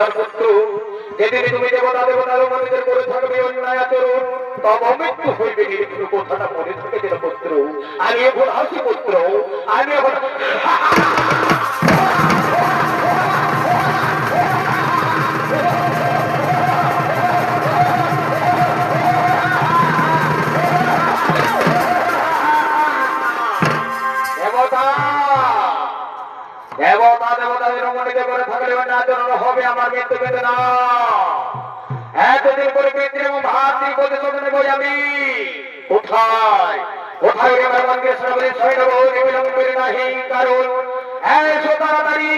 পুত্র, যেদিন তুমি দেবতা দেবতার মানুষের করে থাকবে অন্যায় আচরণ, তব মৃত্যু হইবে নিরীক্ষণ। কথাটা মনে থাকে যেন পুত্র। আমি এখন হাসি পুত্র, আমি এখন দেবতা দেবতা দেবতাদের মনিতে করে থাকলে অন্যায় আচরণ হবে, আমার মৃত্যু বেদনা। এতদিন পরে পিতৃ এবং ভাতৃ প্রতিশোধ নেব আমি। কোথায় কোথায় রে ভগবানকে শ্রবণে শরীর বহু বিলম্ব করে নাহি, কারণ এসো তাড়াতাড়ি